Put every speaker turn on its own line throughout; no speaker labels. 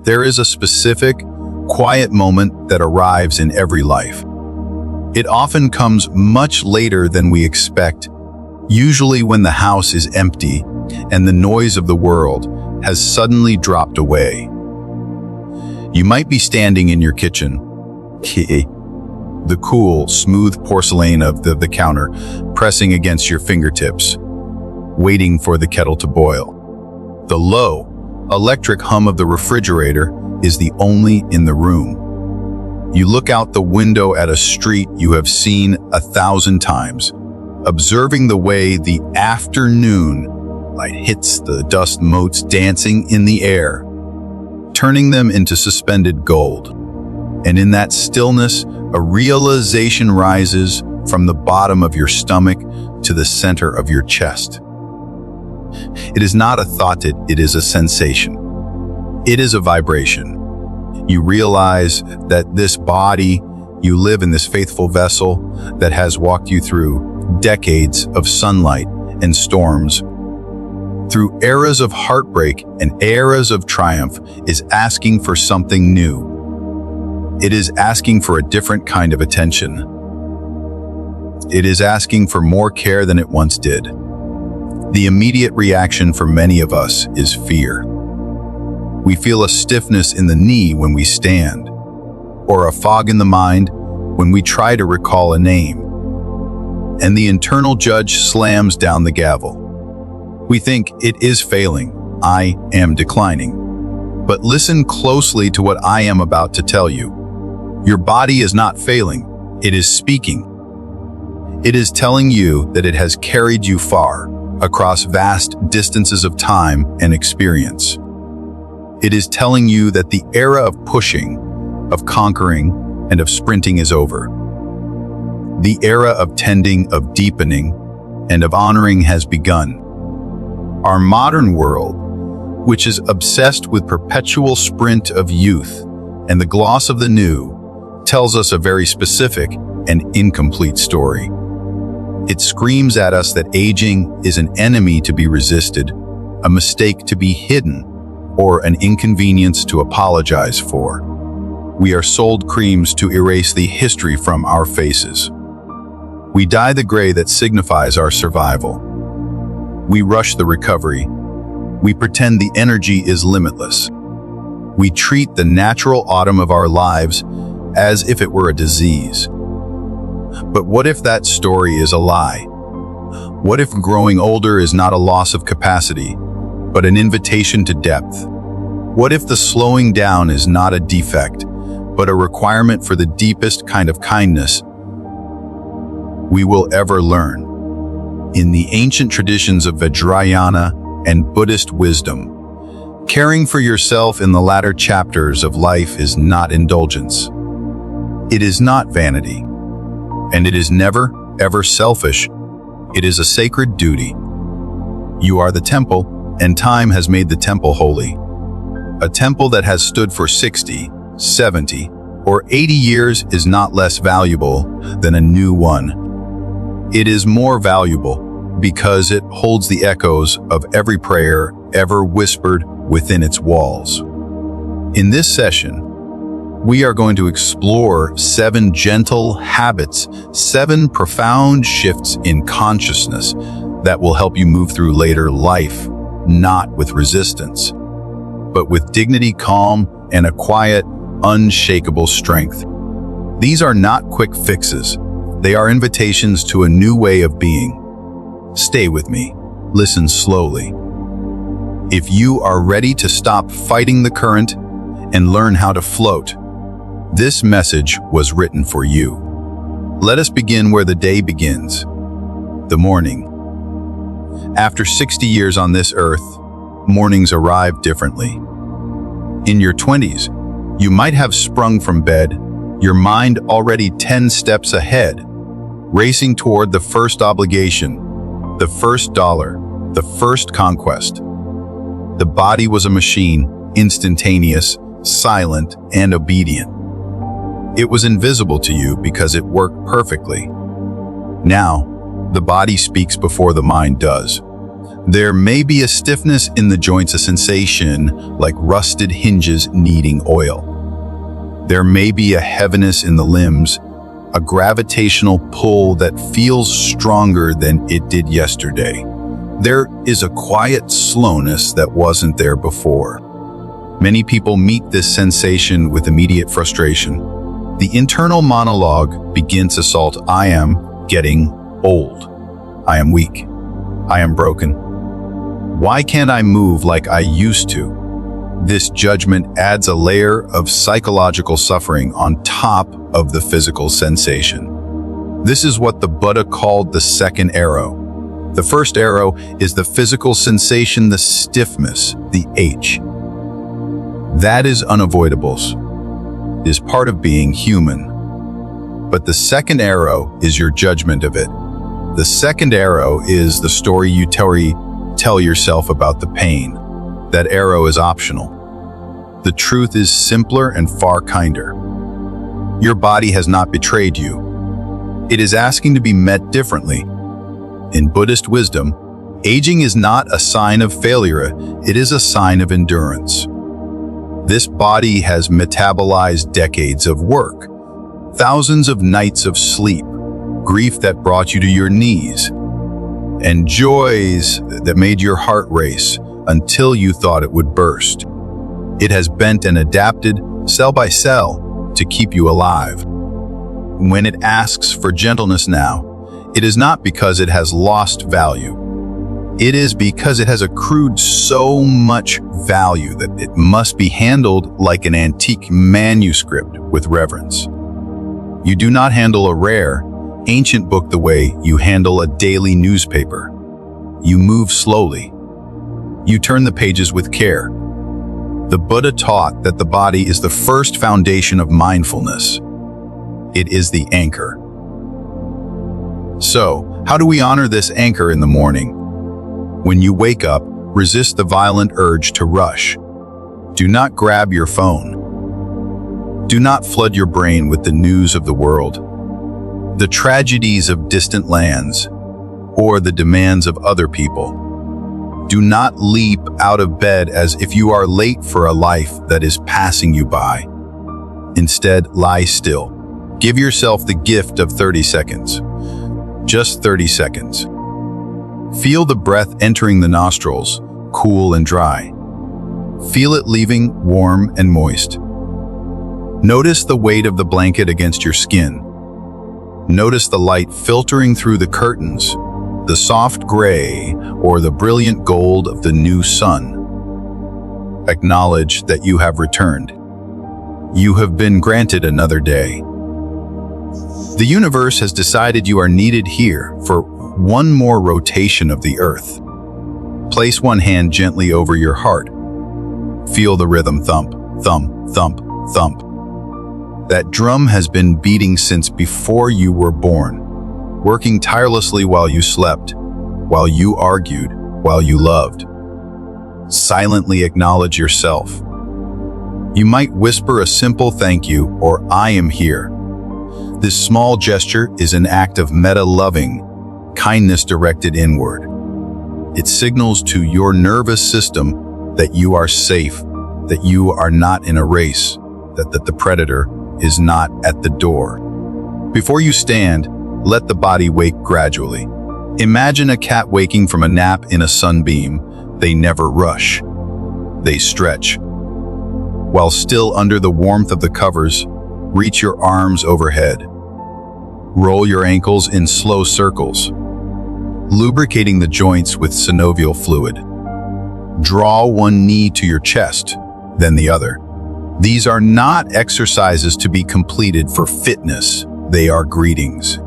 There is a specific, quiet moment that arrives in every life. It often comes much later than we expect, usually when the house is empty and the noise of the world has suddenly dropped away. You might be standing in your kitchen, the cool, smooth porcelain of the counter pressing against your fingertips, waiting for the kettle to boil. The low, electric hum of the refrigerator is the only in the room. You look out the window at a street you have seen 1,000 times, observing the way the afternoon light hits the dust motes dancing in the air, turning them into suspended gold. And in that stillness, a realization rises from the bottom of your stomach to the center of your chest. It is not a thought, it is a sensation. It is a vibration. You realize that this body, you live in this faithful vessel that has walked you through decades of sunlight and storms, through eras of heartbreak and eras of triumph, is asking for something new. It is asking for a different kind of attention. It is asking for more care than it once did. The immediate reaction for many of us is fear. We feel a stiffness in the knee when we stand, or a fog in the mind when we try to recall a name. And the internal judge slams down the gavel. We think it is failing, I am declining. But listen closely to what I am about to tell you. Your body is not failing, it is speaking. It is telling you that it has carried you far, across vast distances of time and experience. It is telling you that the era of pushing, of conquering, and of sprinting is over. The era of tending, of deepening, and of honoring has begun. Our modern world, which is obsessed with perpetual sprint of youth and the gloss of the new, tells us a very specific and incomplete story. It screams at us that aging is an enemy to be resisted, a mistake to be hidden, or an inconvenience to apologize for. We are sold creams to erase the history from our faces. We dye the gray that signifies our survival. We rush the recovery. We pretend the energy is limitless. We treat the natural autumn of our lives as if it were a disease. But what if that story is a lie? What if growing older is not a loss of capacity, but an invitation to depth? What if the slowing down is not a defect, but a requirement for the deepest kind of kindness we will ever learn? In the ancient traditions of Vajrayana and Buddhist wisdom, caring for yourself in the latter chapters of life is not indulgence. It is not vanity, and it is never, ever selfish. It is a sacred duty. You are the temple, and time has made the temple holy. A temple that has stood for 60, 70, or 80 years is not less valuable than a new one. It is more valuable because it holds the echoes of every prayer ever whispered within its walls. In this session, we are going to explore 7 gentle habits, 7 profound shifts in consciousness that will help you move through later life, not with resistance, but with dignity, calm, and a quiet, unshakable strength. These are not quick fixes. They are invitations to a new way of being. Stay with me. Listen slowly. If you are ready to stop fighting the current and learn how to float, this message was written for you. Let us begin where the day begins, the morning. After 60 years on this earth, mornings arrive differently. In your 20s, you might have sprung from bed, your mind already 10 steps ahead, racing toward the first obligation, the first dollar, the first conquest. The body was a machine, instantaneous, silent, and obedient. It was invisible to you because it worked perfectly. Now, the body speaks before the mind does. There may be a stiffness in the joints, a sensation like rusted hinges needing oil. There may be a heaviness in the limbs, a gravitational pull that feels stronger than it did yesterday. There is a quiet slowness that wasn't there before. Many people meet this sensation with immediate frustration. The internal monologue begins to assault. I am getting old. I am weak. I am broken. Why can't I move like I used to? This judgment adds a layer of psychological suffering on top of the physical sensation. This is what the Buddha called the second arrow. The first arrow is the physical sensation, the stiffness, the H. That is unavoidable. It is part of being human. But the second arrow is your judgment of it. The second arrow is the story you tell yourself about the pain. That arrow is optional. The truth is simpler and far kinder. Your body has not betrayed you. It is asking to be met differently. In Buddhist wisdom, aging is not a sign of failure, it is a sign of endurance. This body has metabolized decades of work, thousands of nights of sleep, grief that brought you to your knees, and joys that made your heart race until you thought it would burst. It has bent and adapted, cell by cell, to keep you alive. When it asks for gentleness now, it is not because it has lost value. It is because it has accrued so much value that it must be handled like an antique manuscript with reverence. You do not handle a rare, ancient book the way you handle a daily newspaper. You move slowly. You turn the pages with care. The Buddha taught that the body is the first foundation of mindfulness. It is the anchor. So, how do we honor this anchor in the morning? When you wake up, resist the violent urge to rush. Do not grab your phone. Do not flood your brain with the news of the world, the tragedies of distant lands, or the demands of other people. Do not leap out of bed as if you are late for a life that is passing you by. Instead, lie still. Give yourself the gift of 30 seconds. Just 30 seconds. Feel the breath entering the nostrils, cool and dry. Feel it leaving warm and moist. Notice the weight of the blanket against your skin. Notice the light filtering through the curtains, the soft gray or the brilliant gold of the new sun. Acknowledge that you have returned. You have been granted another day. The universe has decided you are needed here for one more rotation of the earth. Place one hand gently over your heart. Feel the rhythm thump, thump, thump, thump. That drum has been beating since before you were born, working tirelessly while you slept, while you argued, while you loved. Silently acknowledge yourself. You might whisper a simple thank you or I am here. This small gesture is an act of meta-loving, kindness directed inward. It signals to your nervous system that you are safe, that you are not in a race, that the predator is not at the door. Before you stand, let the body wake gradually. Imagine a cat waking from a nap in a sunbeam. They never rush. They stretch. While still under the warmth of the covers, reach your arms overhead. Roll your ankles in slow circles, lubricating the joints with synovial fluid. Draw one knee to your chest, then the other. These are not exercises to be completed for fitness. They are greetings.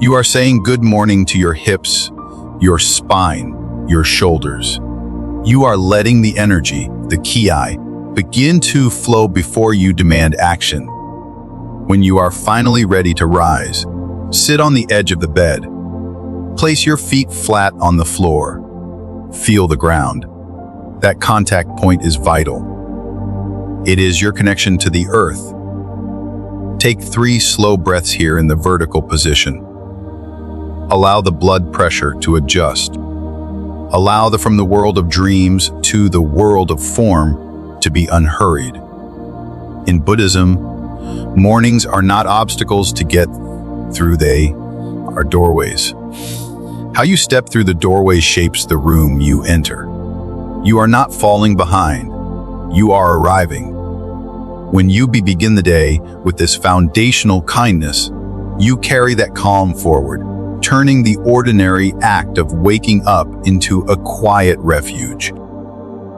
You are saying good morning to your hips, your spine, your shoulders. You are letting the energy, the ki, begin to flow before you demand action. When you are finally ready to rise, sit on the edge of the bed. Place your feet flat on the floor. Feel the ground. That contact point is vital. It is your connection to the earth. Take 3 slow breaths here in the vertical position. Allow the blood pressure to adjust. Allow from the world of dreams to the world of form to be unhurried. In Buddhism, mornings are not obstacles to get through, they are doorways. How you step through the doorway shapes the room you enter. You are not falling behind, you are arriving. When you begin the day with this foundational kindness, you carry that calm forward, turning the ordinary act of waking up into a quiet refuge.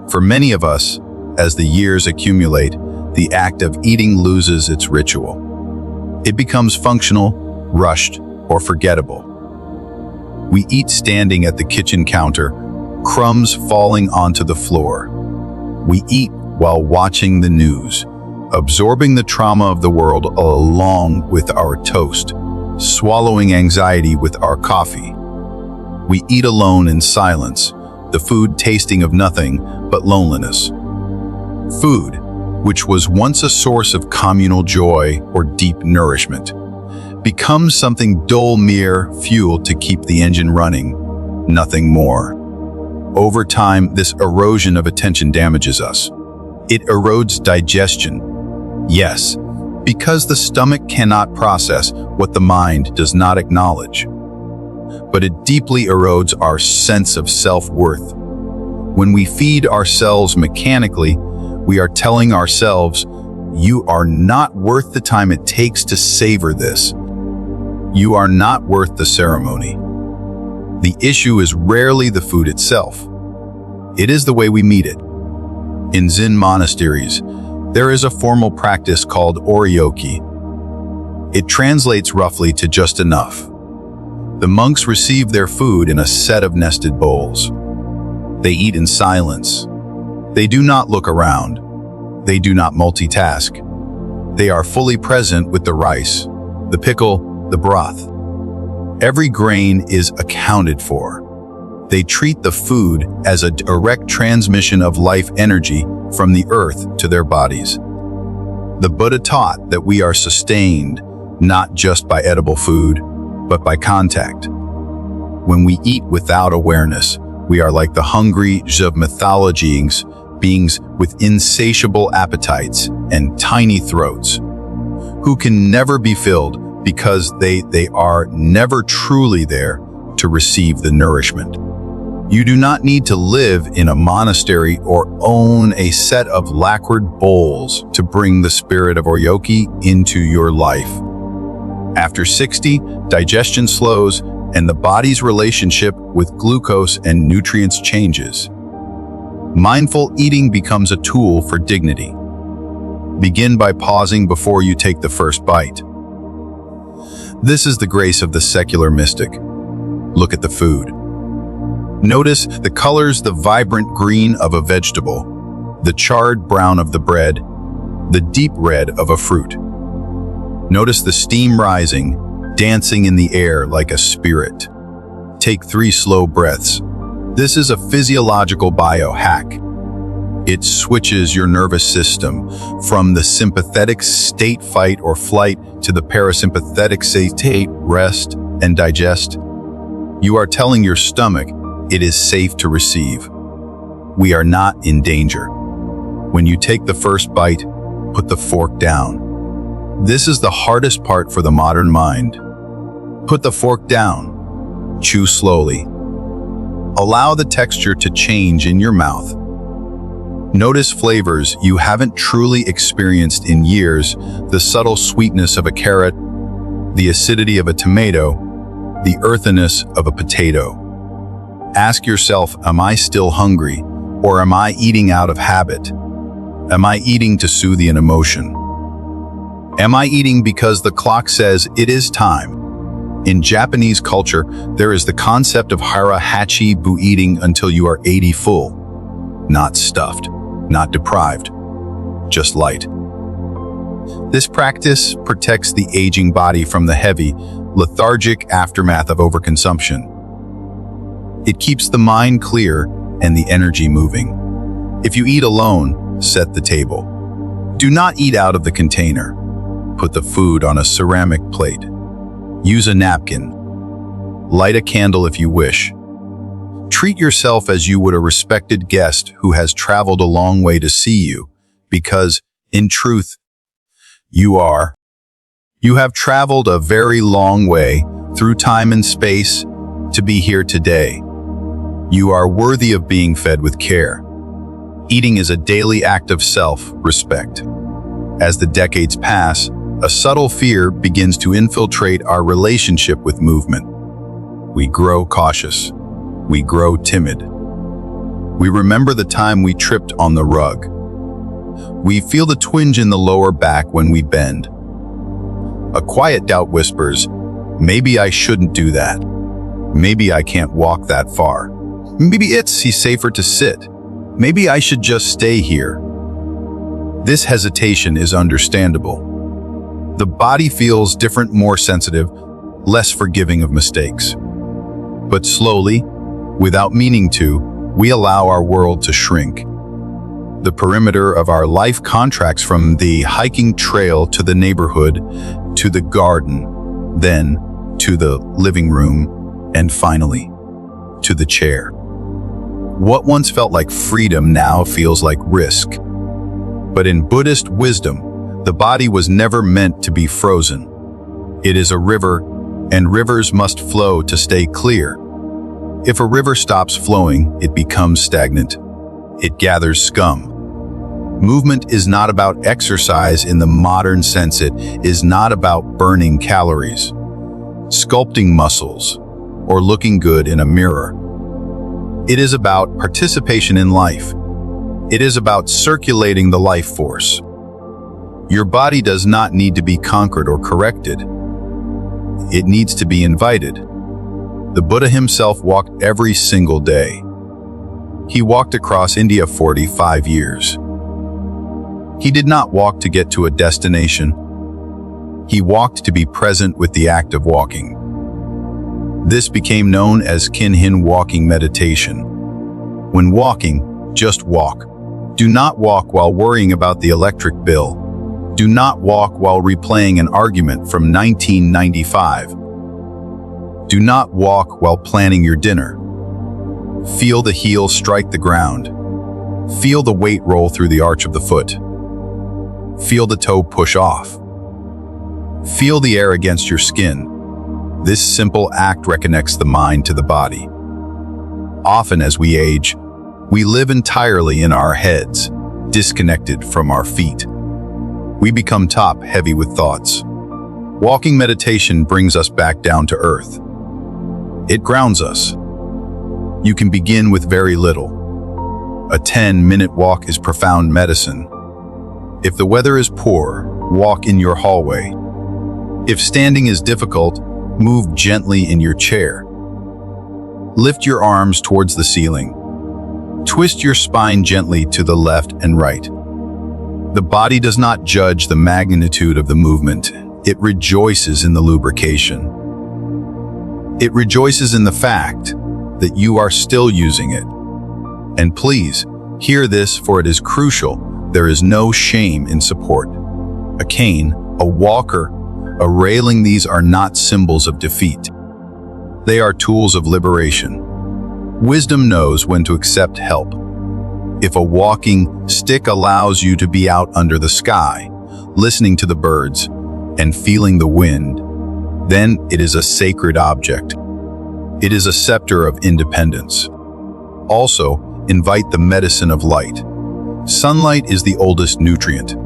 For many of us, as the years accumulate, the act of eating loses its ritual. It becomes functional, rushed, or forgettable. We eat standing at the kitchen counter, crumbs falling onto the floor. We eat while watching the news, absorbing the trauma of the world along with our toast, swallowing anxiety with our coffee. We eat alone in silence, the food tasting of nothing but loneliness. Food, which was once a source of communal joy or deep nourishment, becomes something dull, mere fuel to keep the engine running, nothing more. Over time, this erosion of attention damages us. It erodes digestion. Yes, because the stomach cannot process what the mind does not acknowledge. But it deeply erodes our sense of self-worth. When we feed ourselves mechanically, we are telling ourselves, you are not worth the time it takes to savor this. You are not worth the ceremony. The issue is rarely the food itself. It is the way we meet it. In Zen monasteries, there is a formal practice called Oryoki. It translates roughly to just enough. The monks receive their food in a set of nested bowls. They eat in silence. They do not look around. They do not multitask. They are fully present with the rice, the pickle, the broth. Every grain is accounted for. They treat the food as a direct transmission of life energy from the earth to their bodies. The Buddha taught that we are sustained not just by edible food, but by contact. When we eat without awareness, we are like the hungry of mythology beings with insatiable appetites and tiny throats, who can never be filled because they are never truly there to receive the nourishment. You do not need to live in a monastery or own a set of lacquered bowls to bring the spirit of Oryoki into your life. After 60, digestion slows and the body's relationship with glucose and nutrients changes. Mindful eating becomes a tool for dignity. Begin by pausing before you take the first bite. This is the grace of the secular mystic. Look at the food. Notice the colors, the vibrant green of a vegetable, the charred brown of the bread, the deep red of a fruit. Notice the steam rising, dancing in the air like a spirit. Take 3 slow breaths. This is a physiological biohack. It switches your nervous system from the sympathetic state, fight or flight, to the parasympathetic state, rest and digest. You are telling your stomach it is safe to receive. We are not in danger. When you take the first bite, put the fork down. This is the hardest part for the modern mind. Put the fork down. Chew slowly. Allow the texture to change in your mouth. Notice flavors you haven't truly experienced in years, the subtle sweetness of a carrot, the acidity of a tomato, the earthiness of a potato. Ask yourself, am I still hungry, or am I eating out of habit? Am I eating to soothe an emotion? Am I eating because the clock says it is time? In Japanese culture, there is the concept of hara-hachi-bu, eating until you are 80 full. Not stuffed, not deprived, just light. This practice protects the aging body from the heavy, lethargic aftermath of overconsumption. It keeps the mind clear and the energy moving. If you eat alone, set the table. Do not eat out of the container. Put the food on a ceramic plate. Use a napkin. Light a candle if you wish. Treat yourself as you would a respected guest who has traveled a long way to see you, because, in truth, you have traveled a very long way through time and space to be here today. You are worthy of being fed with care. Eating is a daily act of self-respect. As the decades pass, a subtle fear begins to infiltrate our relationship with movement. We grow cautious. We grow timid. We remember the time we tripped on the rug. We feel the twinge in the lower back when we bend. A quiet doubt whispers, maybe I shouldn't do that. Maybe I can't walk that far. Maybe it's safer to sit. Maybe I should just stay here. This hesitation is understandable. The body feels different, more sensitive, less forgiving of mistakes. But slowly, without meaning to, we allow our world to shrink. The perimeter of our life contracts from the hiking trail to the neighborhood, to the garden, then to the living room, and finally, to the chair. What once felt like freedom now feels like risk. But in Buddhist wisdom, the body was never meant to be frozen. It is a river, and rivers must flow to stay clear. If a river stops flowing, it becomes stagnant. It gathers scum. Movement is not about exercise in the modern sense. It is not about burning calories, sculpting muscles, or looking good in a mirror. It is about participation in life. It is about circulating the life force. Your body does not need to be conquered or corrected. It needs to be invited. The Buddha himself walked every single day. He walked across India 45 years. He did not walk to get to a destination. He walked to be present with the act of walking. This became known as Kinhin walking meditation. When walking, just walk. Do not walk while worrying about the electric bill. Do not walk while replaying an argument from 1995. Do not walk while planning your dinner. Feel the heel strike the ground. Feel the weight roll through the arch of the foot. Feel the toe push off. Feel the air against your skin. This simple act reconnects the mind to the body. Often as we age, we live entirely in our heads, disconnected from our feet. We become top-heavy with thoughts. Walking meditation brings us back down to earth. It grounds us. You can begin with very little. A 10-minute walk is profound medicine. If the weather is poor, walk in your hallway. If standing is difficult, move gently in your chair. Lift your arms towards the ceiling. Twist your spine gently to the left and right. The body does not judge the magnitude of the movement. It rejoices in the lubrication. It rejoices in the fact that you are still using it. And please, hear this, for it is crucial. There is no shame in support. A cane, a walker, a railing, these are not symbols of defeat. They are tools of liberation. Wisdom knows when to accept help. If a walking stick allows you to be out under the sky, listening to the birds, and feeling the wind, then it is a sacred object. It is a scepter of independence. Also, invite the medicine of light. Sunlight is the oldest nutrient.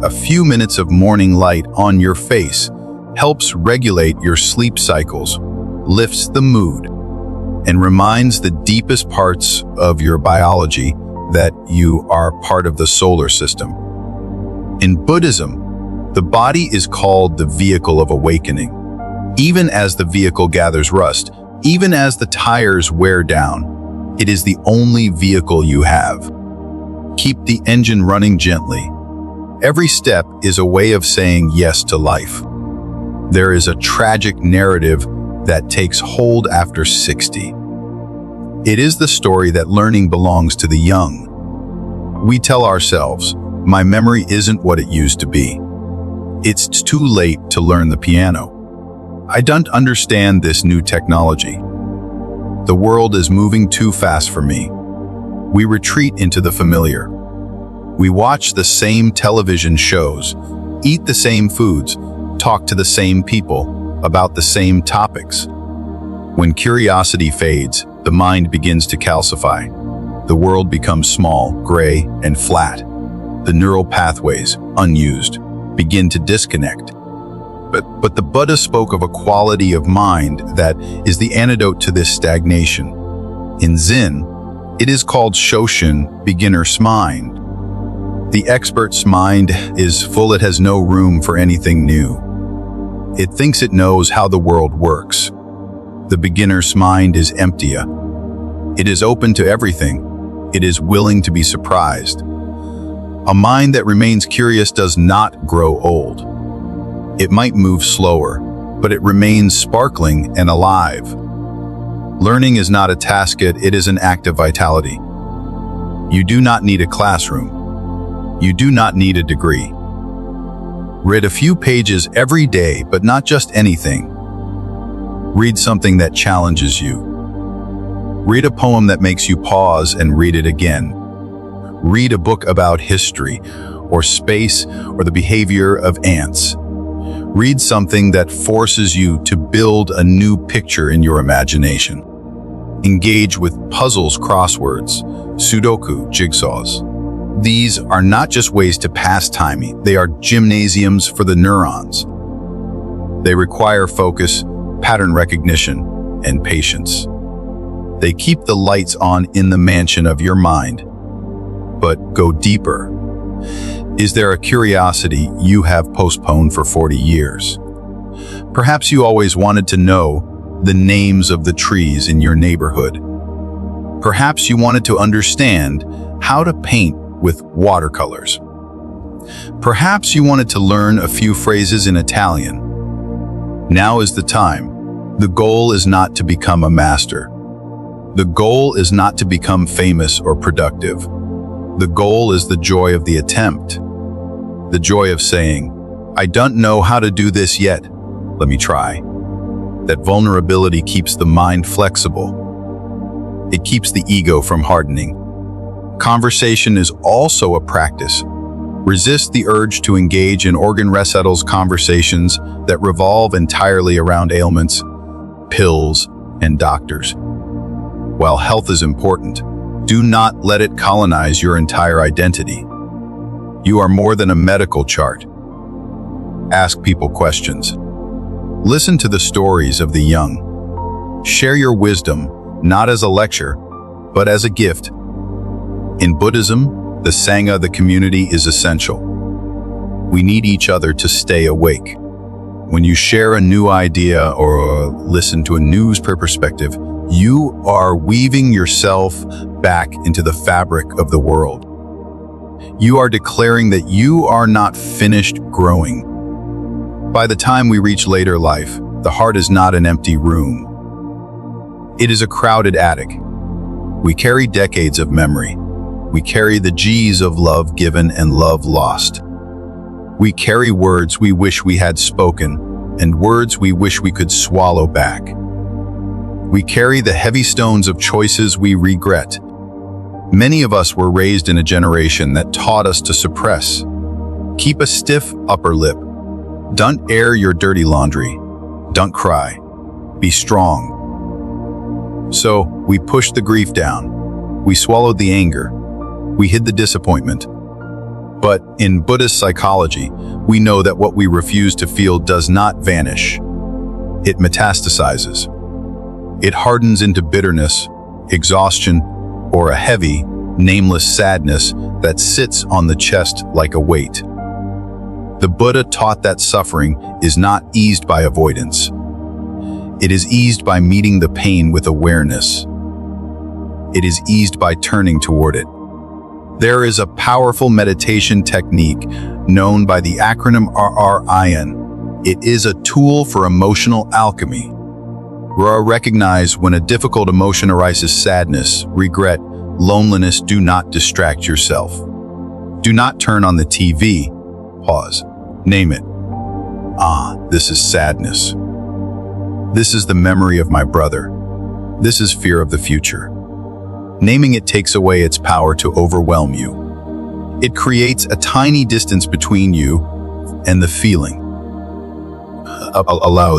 A few minutes of morning light on your face helps regulate your sleep cycles, lifts the mood, and reminds the deepest parts of your biology that you are part of the solar system. In Buddhism, the body is called the vehicle of awakening. Even as the vehicle gathers rust, even as the tires wear down, it is the only vehicle you have. Keep the engine running gently. Every step is a way of saying yes to life. There is a tragic narrative that takes hold after 60. It is the story that learning belongs to the young. We tell ourselves, my memory isn't what it used to be. It's too late to learn the piano. I don't understand this new technology. The world is moving too fast for me. We retreat into the familiar. We watch the same television shows, eat the same foods, talk to the same people about the same topics. When curiosity fades, the mind begins to calcify. The world becomes small, gray, and flat. The neural pathways, unused, begin to disconnect. But the Buddha spoke of a quality of mind that is the antidote to this stagnation. In Zen, it is called Shoshin, beginner's mind. The expert's mind is full, it has no room for anything new. It thinks it knows how the world works. The beginner's mind is empty. It is open to everything. It is willing to be surprised. A mind that remains curious does not grow old. It might move slower, but it remains sparkling and alive. Learning is not a task, it is an act of vitality. You do not need a classroom. You do not need a degree. Read a few pages every day, but not just anything. Read something that challenges you. Read a poem that makes you pause and read it again. Read a book about history, or space, or the behavior of ants. Read something that forces you to build a new picture in your imagination. Engage with puzzles, crosswords, Sudoku, jigsaws. These are not just ways to pass time, they are gymnasiums for the neurons. They require focus, pattern recognition, and patience. They keep the lights on in the mansion of your mind. But go deeper. Is there a curiosity you have postponed for 40 years? Perhaps you always wanted to know the names of the trees in your neighborhood. Perhaps you wanted to understand how to paint with watercolors. Perhaps you wanted to learn a few phrases in Italian. Now is the time. The goal is not to become a master. The goal is not to become famous or productive. The goal is the joy of the attempt. The joy of saying, I don't know how to do this yet. Let me try. That vulnerability keeps the mind flexible. It keeps the ego from hardening. Conversation is also a practice. Resist the urge to engage in organ recitals conversations that revolve entirely around ailments, pills, and doctors. While health is important, do not let it colonize your entire identity. You are more than a medical chart. Ask people questions. Listen to the stories of the young. Share your wisdom, not as a lecture, but as a gift. In Buddhism, the Sangha, the community, is essential. We need each other to stay awake. When you share a new idea or listen to a news perspective, you are weaving yourself back into the fabric of the world. You are declaring that you are not finished growing. By the time we reach later life, the heart is not an empty room. It is a crowded attic. We carry decades of memory. We carry the G's of love given and love lost. We carry words we wish we had spoken and words we wish we could swallow back. We carry the heavy stones of choices we regret. Many of us were raised in a generation that taught us to suppress. Keep a stiff upper lip. Don't air your dirty laundry. Don't cry. Be strong. So we pushed the grief down. We swallowed the anger. We hid the disappointment. But in Buddhist psychology, we know that what we refuse to feel does not vanish. It metastasizes. It hardens into bitterness, exhaustion, or a heavy, nameless sadness that sits on the chest like a weight. The Buddha taught that suffering is not eased by avoidance. It is eased by meeting the pain with awareness. It is eased by turning toward it. There is a powerful meditation technique known by the acronym R.A.I.N. It is a tool for emotional alchemy. Recognize when a difficult emotion arises: sadness, regret, loneliness. Do not distract yourself. Do not turn on the TV. Pause. Name it. This is sadness. This is the memory of my brother. This is fear of the future. Naming it takes away its power to overwhelm you. It creates a tiny distance between you and the feeling.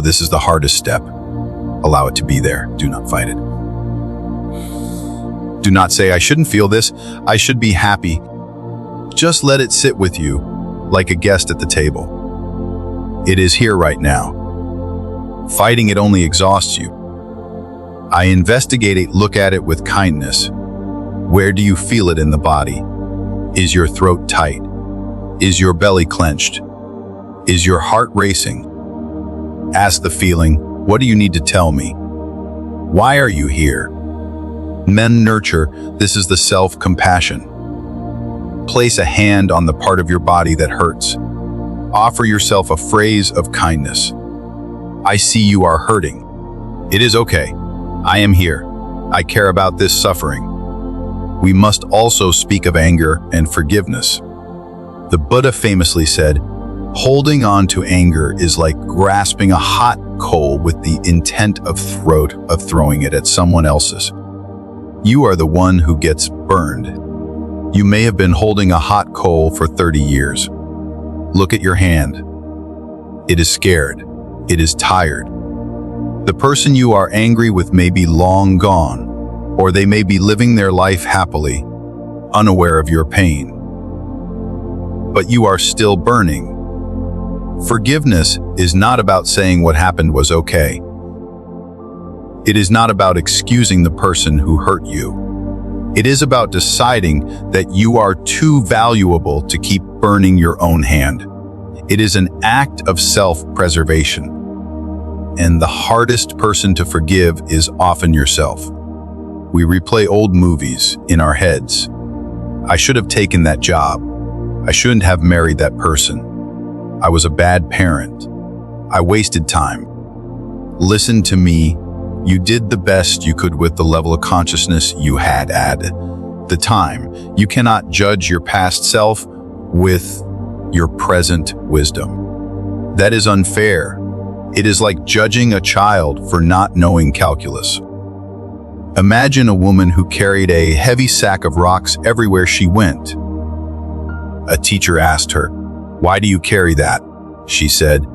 This is the hardest step. Allow it to be there. Do not fight it. Do not say, I shouldn't feel this. I should be happy. Just let it sit with you like a guest at the table. It is here right now. Fighting it only exhausts you. I investigate it, look at it with kindness. Where do you feel it in the body? Is your throat tight? Is your belly clenched? Is your heart racing? Ask the feeling, what do you need to tell me? Why are you here? Men nurture, this is the self-compassion. Place a hand on the part of your body that hurts. Offer yourself a phrase of kindness. I see you are hurting. It is okay. I am here. I care about this suffering. We must also speak of anger and forgiveness. The Buddha famously said, holding on to anger is like grasping a hot coal with the intent of throwing it at someone else's. You are the one who gets burned. You may have been holding a hot coal for 30 years. Look at your hand. It is scared. It is tired. The person you are angry with may be long gone, or they may be living their life happily, unaware of your pain. But you are still burning. Forgiveness is not about saying what happened was okay. It is not about excusing the person who hurt you. It is about deciding that you are too valuable to keep burning your own hand. It is an act of self-preservation. And the hardest person to forgive is often yourself. We replay old movies in our heads. I should have taken that job. I shouldn't have married that person. I was a bad parent. I wasted time. Listen to me. You did the best you could with the level of consciousness you had at the time. You cannot judge your past self with your present wisdom. That is unfair. It is like judging a child for not knowing calculus. Imagine a woman who carried a heavy sack of rocks everywhere she went. A teacher asked her, "Why do you carry that?" She said,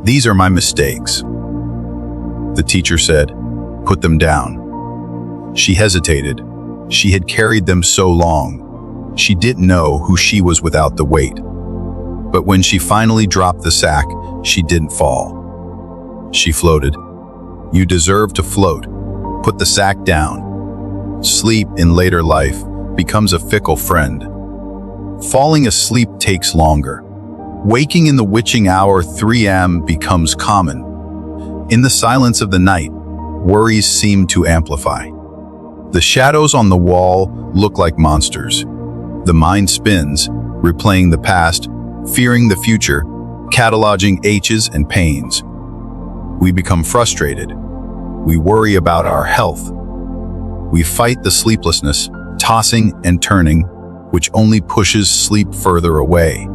"These are my mistakes." The teacher said, "Put them down." She hesitated. She had carried them so long. She didn't know who she was without the weight. But when she finally dropped the sack, she didn't fall. She floated. You deserve to float. Put the sack down. Sleep in later life becomes a fickle friend. Falling asleep takes longer. Waking in the witching hour 3 a.m. becomes common. In the silence of the night, worries seem to amplify. The shadows on the wall look like monsters. The mind spins, replaying the past, fearing the future, cataloging aches and pains. We become frustrated. We worry about our health. We fight the sleeplessness, tossing and turning, which only pushes sleep further away.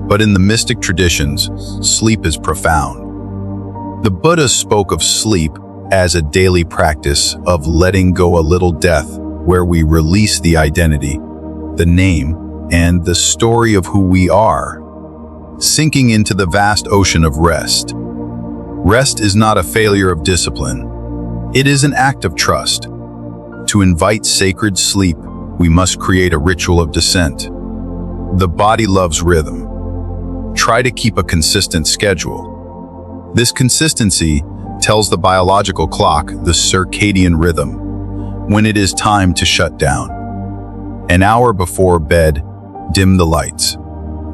But in the mystic traditions, sleep is profound. The Buddha spoke of sleep as a daily practice of letting go a little death, where we release the identity, the name, and the story of who we are, sinking into the vast ocean of rest. Rest is not a failure of discipline. It is an act of trust. To invite sacred sleep, we must create a ritual of descent. The body loves rhythm. Try to keep a consistent schedule. This consistency tells the biological clock, the circadian rhythm, when it is time to shut down. An hour before bed, dim the lights.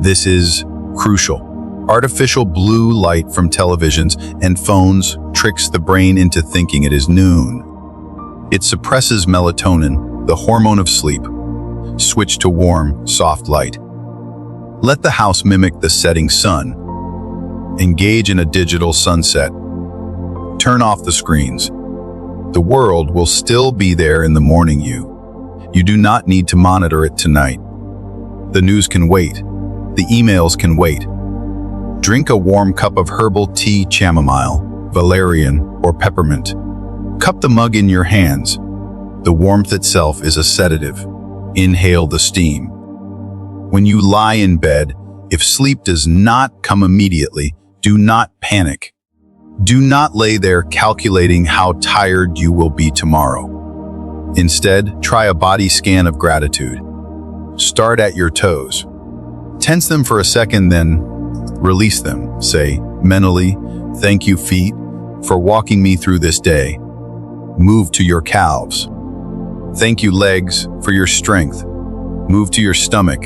This is crucial. Artificial blue light from televisions and phones tricks the brain into thinking it is noon. It suppresses melatonin, the hormone of sleep. Switch to warm, soft light. Let the house mimic the setting sun. Engage in a digital sunset. Turn off the screens. The world will still be there in the morning You do not need to monitor it tonight. The news can wait. The emails can wait. Drink a warm cup of herbal tea, chamomile, valerian, or peppermint. Cup the mug in your hands. The warmth itself is a sedative. Inhale the steam. When you lie in bed, if sleep does not come immediately, do not panic. Do not lay there calculating how tired you will be tomorrow. Instead, try a body scan of gratitude. Start at your toes. Tense them for a second, then release them. Say, mentally, thank you, feet, for walking me through this day. Move to your calves. Thank you, legs, for your strength. Move to your stomach.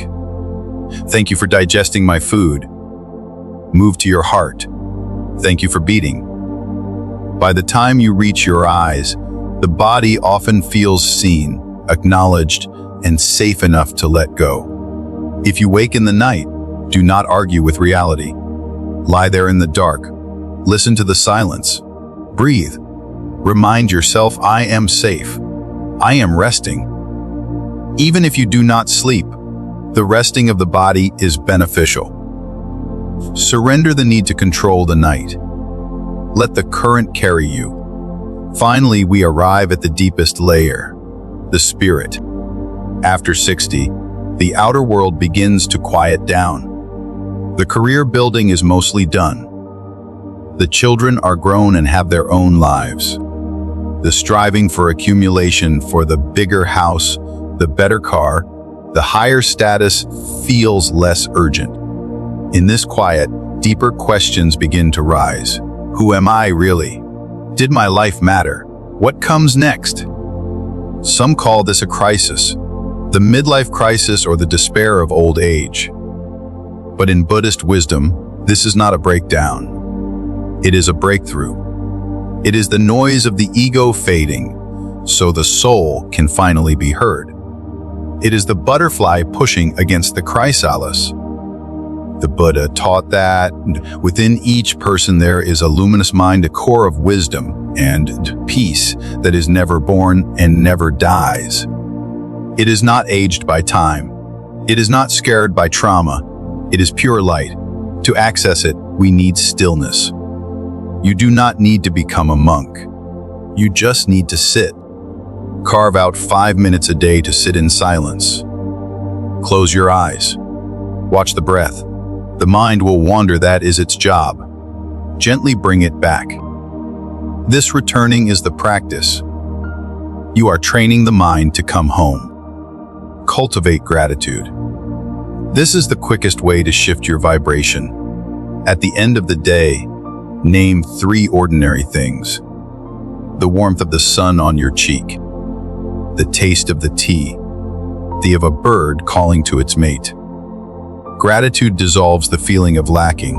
Thank you for digesting my food. Move to your heart. Thank you for beating. By the time you reach your eyes, the body often feels seen, acknowledged, and safe enough to let go. If you wake in the night, do not argue with reality. Lie there in the dark. Listen to the silence. Breathe. Remind yourself, I am safe. I am resting. Even if you do not sleep, the resting of the body is beneficial. Surrender the need to control the night. Let the current carry you. Finally, we arrive at the deepest layer, the spirit. After 60, the outer world begins to quiet down. The career building is mostly done. The children are grown and have their own lives. The striving for accumulation for the bigger house, the better car, the higher status feels less urgent. In this quiet, deeper questions begin to rise. Who am I really? Did my life matter? What comes next? Some call this a crisis, the midlife crisis or the despair of old age. But in Buddhist wisdom, this is not a breakdown. It is a breakthrough. It is the noise of the ego fading, so the soul can finally be heard. It is the butterfly pushing against the chrysalis. The Buddha taught that within each person there is a luminous mind, a core of wisdom and peace that is never born and never dies. It is not aged by time. It is not scared by trauma. It is pure light. To access it, we need stillness. You do not need to become a monk. You just need to sit. Carve out 5 minutes a day to sit in silence. Close your eyes. Watch the breath. The mind will wander, that is its job. Gently bring it back. This returning is the practice. You are training the mind to come home. Cultivate gratitude. This is the quickest way to shift your vibration. At the end of the day, name 3 ordinary things. The warmth of the sun on your cheek, the taste of the tea, the of a bird calling to its mate. Gratitude dissolves the feeling of lacking.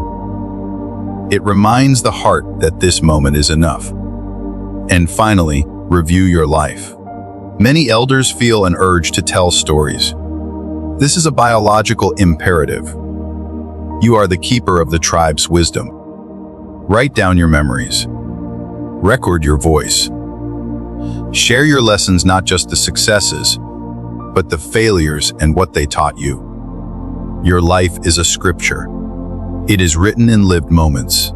It reminds the heart that this moment is enough. And finally, review your life. Many elders feel an urge to tell stories. This is a biological imperative. You are the keeper of the tribe's wisdom. Write down your memories. Record your voice. Share your lessons, not just the successes, but the failures and what they taught you. Your life is a scripture. It is written in lived moments.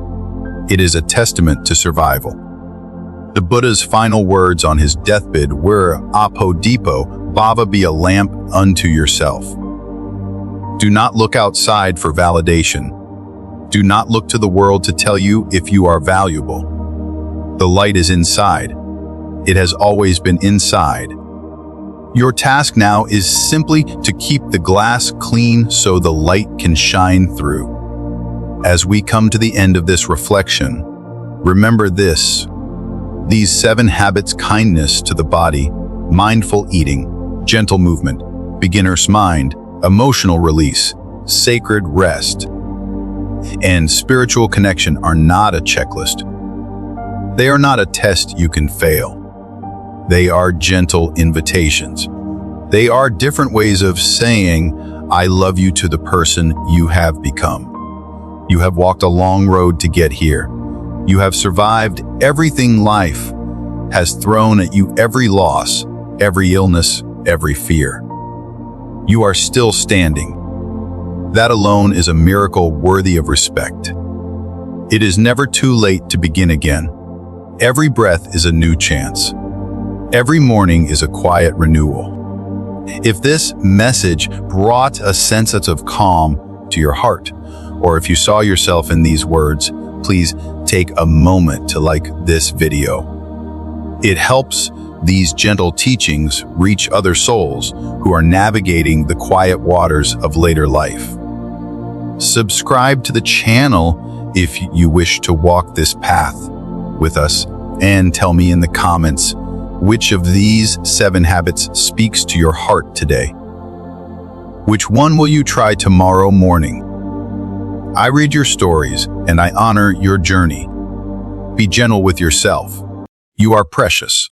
It is a testament to survival. The Buddha's final words on his deathbed were, Apo Dipo, Bhava, be a lamp unto yourself. Do not look outside for validation. Do not look to the world to tell you if you are valuable. The light is inside. It has always been inside. Your task now is simply to keep the glass clean so the light can shine through. As we come to the end of this reflection, remember this. These 7 habits: kindness to the body, mindful eating, gentle movement, beginner's mind, emotional release, sacred rest, and spiritual connection are not a checklist. They are not a test you can fail. They are gentle invitations. They are different ways of saying, I love you to the person you have become. You have walked a long road to get here. You have survived everything life has thrown at you, every loss, every illness, every fear. You are still standing. That alone is a miracle worthy of respect. It is never too late to begin again. Every breath is a new chance. Every morning is a quiet renewal. If this message brought a sense of calm to your heart, or if you saw yourself in these words, please take a moment to like this video. It helps these gentle teachings reach other souls who are navigating the quiet waters of later life. Subscribe to the channel if you wish to walk this path with us, and tell me in the comments which of these 7 habits speaks to your heart today. Which one will you try tomorrow morning? I read your stories and I honor your journey. Be gentle with yourself. You are precious.